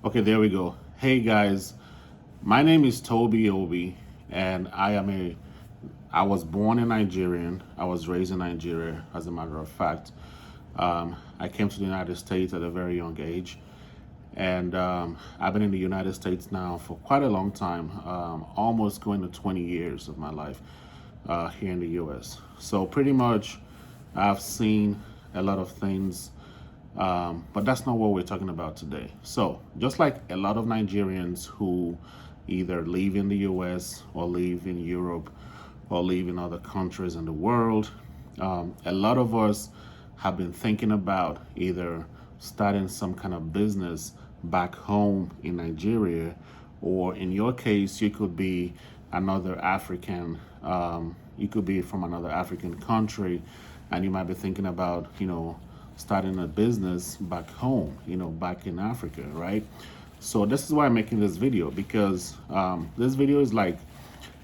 Okay, there we go. Hey guys, my name is Toby Obi, and I was born in Nigerian. I was raised in Nigeria, as a matter of fact. I came to the United States at a very young age, and I've been in the United States now for quite a long time, almost going to 20 years of my life here in the US. So pretty much, I've seen a lot of things, but that's not what we're talking about today. So, just like a lot of Nigerians who either live in the US or live in Europe or live in other countries in the world, a lot of us have been thinking about either starting some kind of business back home in Nigeria, or in your case, you could be another African, you could be from another African country, and you might be thinking about, starting a business back home, back in Africa, right? So this is why I'm making this video, because this video is like,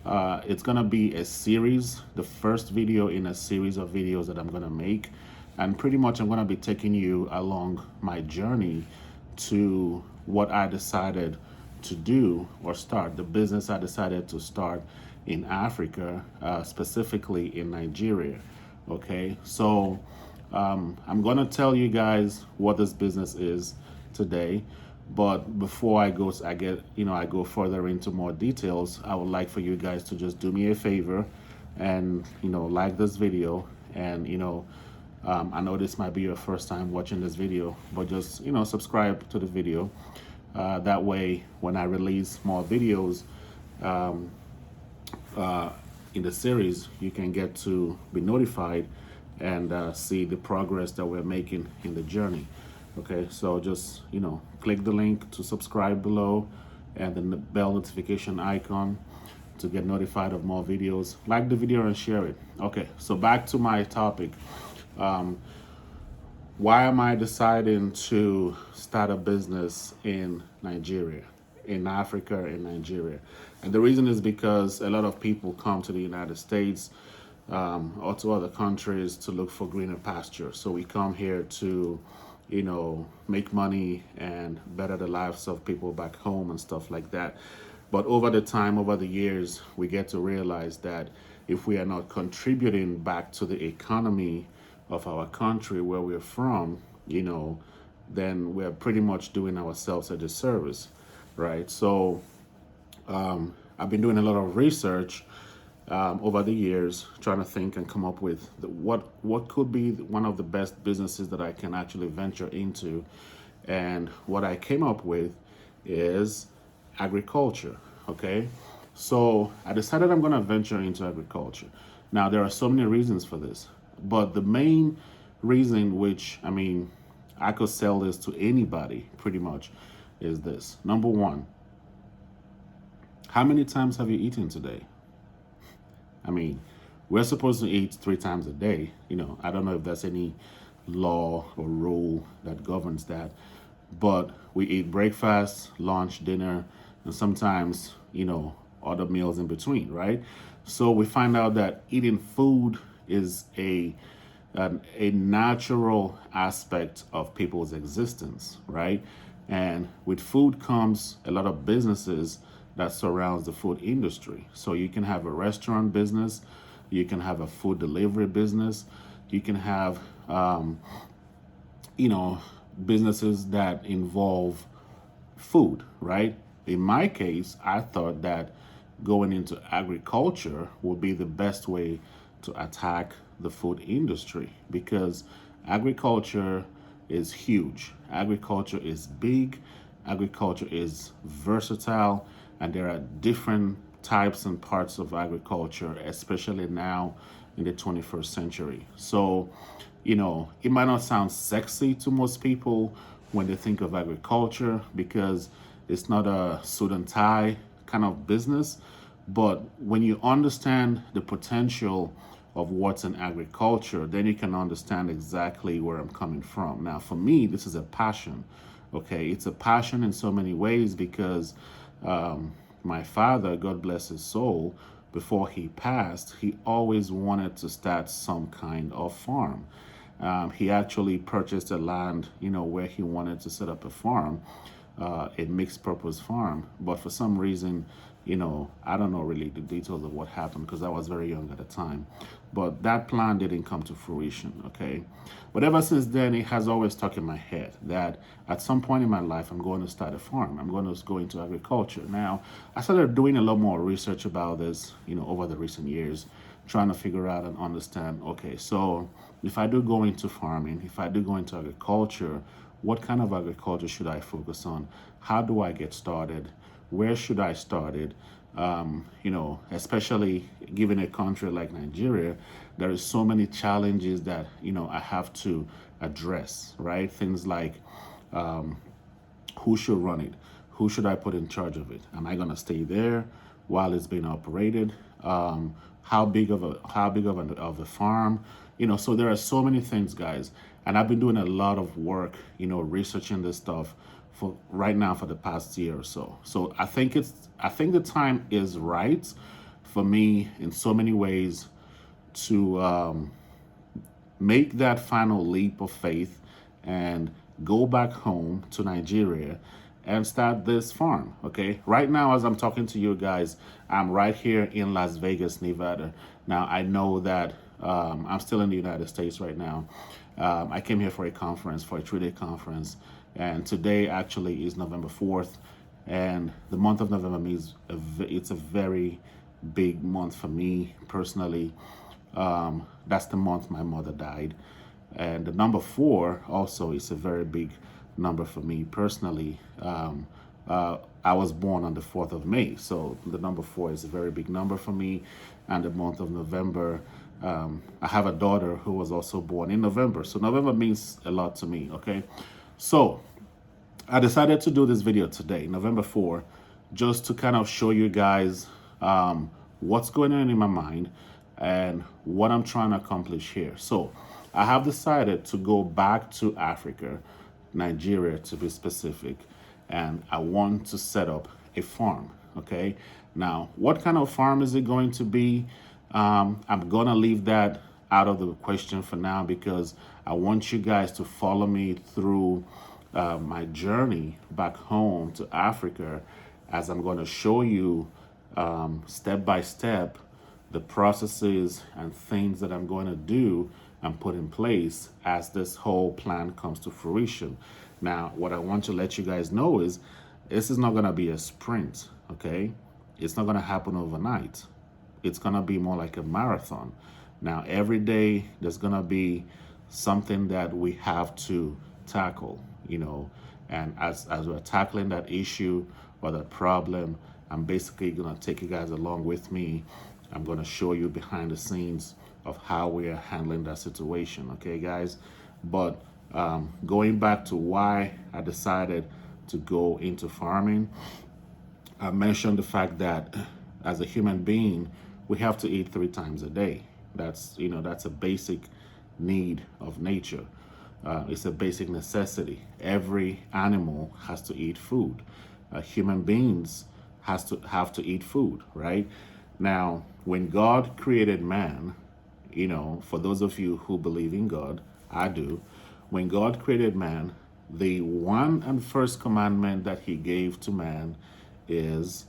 it's gonna be a series, the first video in a series of videos that I'm gonna make. And pretty much I'm gonna be taking you along my journey to what I decided to do or start, the business I decided to start in Africa, specifically in Nigeria. Okay, so I'm gonna tell you guys what this business is today. But before I go further into more details, I would like for you guys to just do me a favor and like this video. And I know this might be your first time watching this video, but just subscribe to the video. That way, when I release more videos uh, in the series, you can get to be notified and see the progress that we're making in the journey. Okay, so just click the link to subscribe below, and then the bell notification icon to get notified of more videos. Like the video and share it. Okay, so back to my topic. Why am I deciding to start a business in Nigeria, in Africa, in Nigeria? And the reason is because a lot of people come to the United States or to other countries to look for greener pasture. So we come here to, make money and better the lives of people back home and stuff like that. But over the years, we get to realize that if we are not contributing back to the economy of our country where we're from, then we're pretty much doing ourselves a disservice, right? So I've been doing a lot of research over the years, trying to think and come up with what could be one of the best businesses that I can actually venture into. And what I came up with is agriculture. Okay, so I decided I'm going to venture into agriculture. Now there are so many reasons for this, but the main reason, which I could sell this to anybody pretty much, is this. Number one, how many times have you eaten today? We're supposed to eat 3 times a day. I don't know if there's any law or rule that governs that, but we eat breakfast, lunch, dinner, and sometimes, other meals in between, right? So we find out that eating food is a natural aspect of people's existence, right? And with food comes a lot of businesses that surrounds the food industry. So you can have a restaurant business, you can have a food delivery business, you can have businesses that involve food, right? In my case, I thought that going into agriculture would be the best way to attack the food industry, because agriculture is huge. Agriculture is big. Agriculture is versatile, and there are different types and parts of agriculture, especially now in the 21st century. So, it might not sound sexy to most people when they think of agriculture, because it's not a suit and tie kind of business. But when you understand the potential of what's in agriculture, then you can understand exactly where I'm coming from. Now, for me, this is a passion. Okay, it's a passion in so many ways, because my father, God bless his soul, before he passed, he always wanted to start some kind of farm. He actually purchased a land, where he wanted to set up a farm. a mixed purpose farm. But for some reason, I don't know really the details of what happened because I was very young at the time. But that plan didn't come to fruition, okay? But ever since then, it has always stuck in my head that at some point in my life, I'm going to start a farm. I'm going to go into agriculture. Now, I started doing a lot more research about this, over the recent years, trying to figure out and understand, okay, so if I do go into farming, if I do go into agriculture, what kind of agriculture should I focus on? How do I get started? Where should I start it? Especially given a country like Nigeria, there is so many challenges that, I have to address, right? Things like who should run it? Who should I put in charge of it? Am I going to stay there while it's being operated? How big of a farm? So there are so many things, guys. And I've been doing a lot of work, researching this stuff for right now for the past year or so. So I think the time is right for me in so many ways to make that final leap of faith and go back home to Nigeria and start this farm. Okay, right now as I'm talking to you guys, I'm right here in Las Vegas, Nevada. Now I know that I'm still in the United States right now. I came here for a 3-day conference, and today actually is November 4th, and the month of November means it's a very big month for me personally. That's the month my mother died, and the number 4 also is a very big number for me personally. I was born on the 4th of May, so the number 4 is a very big number for me, and the month of November. I have a daughter who was also born in November, so November means a lot to me, okay? So I decided to do this video today, November 4, just to kind of show you guys what's going on in my mind and what I'm trying to accomplish here. So I have decided to go back to Africa, Nigeria to be specific, and I want to set up a farm, okay? Now, what kind of farm is it going to be? I'm gonna leave that out of the question for now because I want you guys to follow me through my journey back home to Africa, as I'm going to show you step by step the processes and things that I'm going to do and put in place as this whole plan comes to fruition. Now, what I want to let you guys know is this is not going to be a sprint, okay? It's not going to happen overnight. It's going to be more like a marathon. Now, every day there's going to be something that we have to tackle, and as we're tackling that issue or that problem, I'm basically going to take you guys along with me. I'm going to show you behind the scenes of how we are handling that situation, okay, guys? But going back to why I decided to go into farming, I mentioned the fact that as a human being, we have to eat 3 times a day. That's a basic need of nature. It's a basic necessity. Every animal has to eat food. Human beings have to eat food, right? Now, when God created man, for those of you who believe in God, I do. When God created man, the one and first commandment that he gave to man is,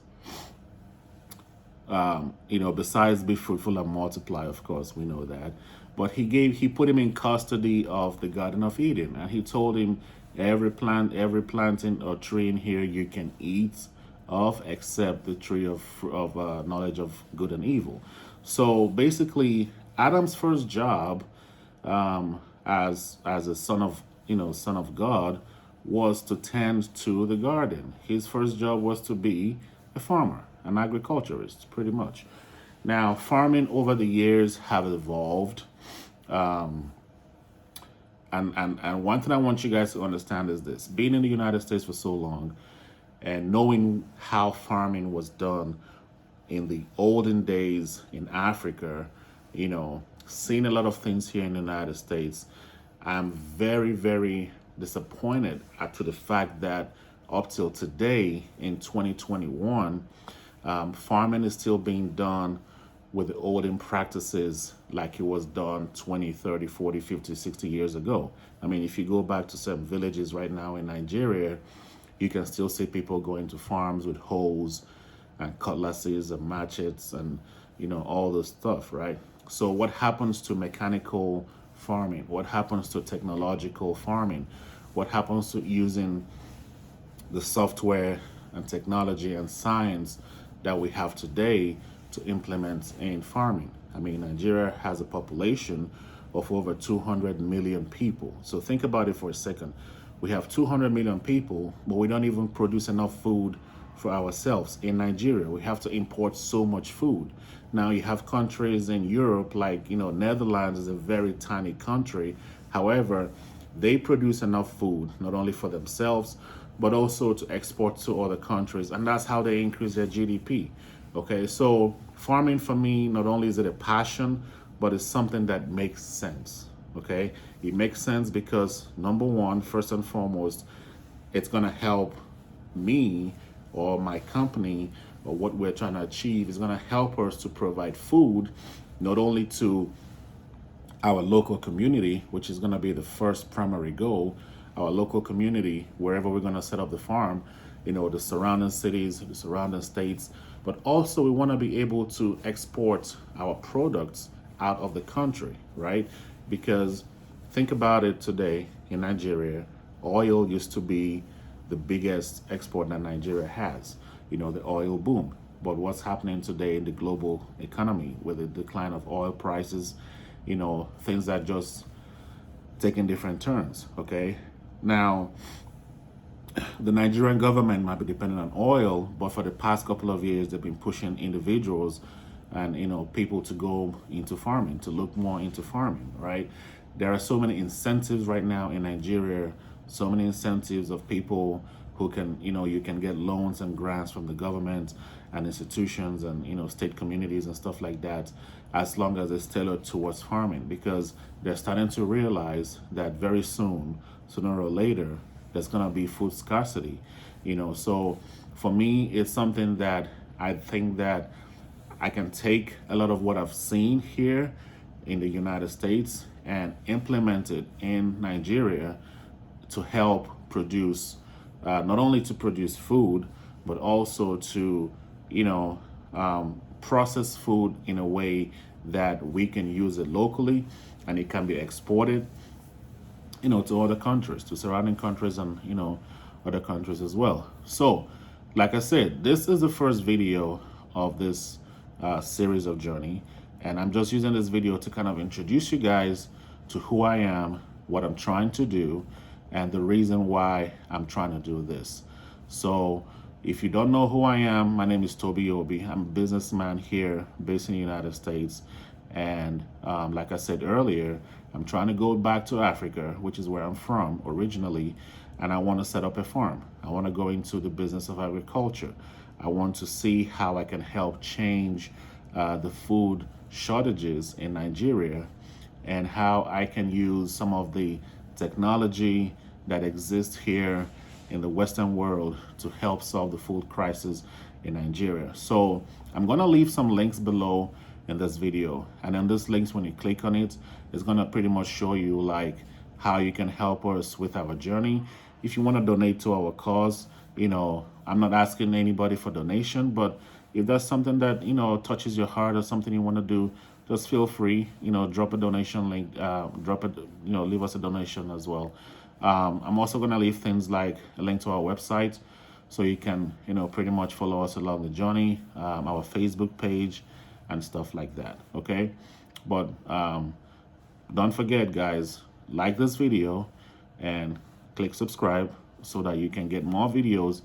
besides be fruitful and multiply, of course, we know that. But he put him in custody of the Garden of Eden, and he told him, every planting or tree in here you can eat of, except the tree of knowledge of good and evil. So basically, Adam's first job as a son of God was to tend to the garden. His first job was to be a farmer, an agriculturist, pretty much. Now, farming over the years have evolved. And one thing I want you guys to understand is this: being in the United States for so long and knowing how farming was done in the olden days in Africa, seeing a lot of things here in the United States, I'm very, very disappointed to the fact that up till today in 2021, farming is still being done with the olden practices like it was done 20, 30, 40, 50, 60 years ago. I mean, if you go back to some villages right now in Nigeria, you can still see people going to farms with hoes and cutlasses and machetes and all this stuff, right? So what happens to mechanical farming? What happens to technological farming? What happens to using the software and technology and science that we have today to implement in farming? I mean, Nigeria has a population of over 200 million people. So think about it for a second. We have 200 million people, but we don't even produce enough food for ourselves. In Nigeria, we have to import so much food. Now you have countries in Europe like, Netherlands is a very tiny country. However, they produce enough food, not only for themselves, but also to export to other countries. And that's how they increase their GDP. Okay, so farming for me, not only is it a passion, but it's something that makes sense. Okay, it makes sense because number one, first and foremost, it's gonna help me or my company or what we're trying to achieve is gonna help us to provide food, not only to our local community, which is gonna be the first primary goal, our local community, wherever we're gonna set up the farm, the surrounding cities, the surrounding states, but also we wanna be able to export our products out of the country, right? Because think about it today in Nigeria, oil used to be the biggest export that Nigeria has, the oil boom. But what's happening today in the global economy with the decline of oil prices, things that just taking different turns, okay? Now, the Nigerian government might be dependent on oil, but for the past couple of years, they've been pushing individuals and people to go into farming, to look more into farming, right? There are so many incentives right now in Nigeria, so many incentives of people who can, you can get loans and grants from the government and institutions and state communities and stuff like that, as long as it's tailored towards farming, because they're starting to realize that very soon, sooner or later, there's gonna be food scarcity. So for me, it's something that I think that I can take a lot of what I've seen here in the United States and implement it in Nigeria to help produce, not only to produce food, but also to, process food in a way that we can use it locally and it can be exported, to other countries, to surrounding countries and, other countries as well. So, like I said, this is the first video of this series of journey, and I'm just using this video to kind of introduce you guys to who I am, what I'm trying to do, and the reason why I'm trying to do this. So if you don't know who I am, my name is Toby Obi. I'm a businessman here based in the United States, and like I said earlier, I'm trying to go back to Africa, which is where I'm from originally, and I want to set up a farm. I want to go into the business of agriculture. I want to see how I can help change the food shortages in Nigeria and how I can use some of the technology that exists here in the Western world to help solve the food crisis in Nigeria. So I'm going to leave some links below in this video. And in these links, when you click on it, it's going to pretty much show you like how you can help us with our journey. If you want to donate to our cause, I'm not asking anybody for donation, but if that's something that, touches your heart or something you want to do, just feel free, drop a donation link, leave us a donation as well. I'm also going to leave things like a link to our website so you can, pretty much follow us along the journey, our Facebook page and stuff like that. Okay. But don't forget, guys, like this video and click subscribe so that you can get more videos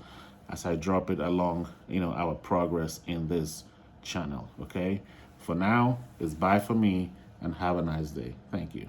as I drop it along, our progress in this channel. Okay. For now, it's bye for me and have a nice day. Thank you.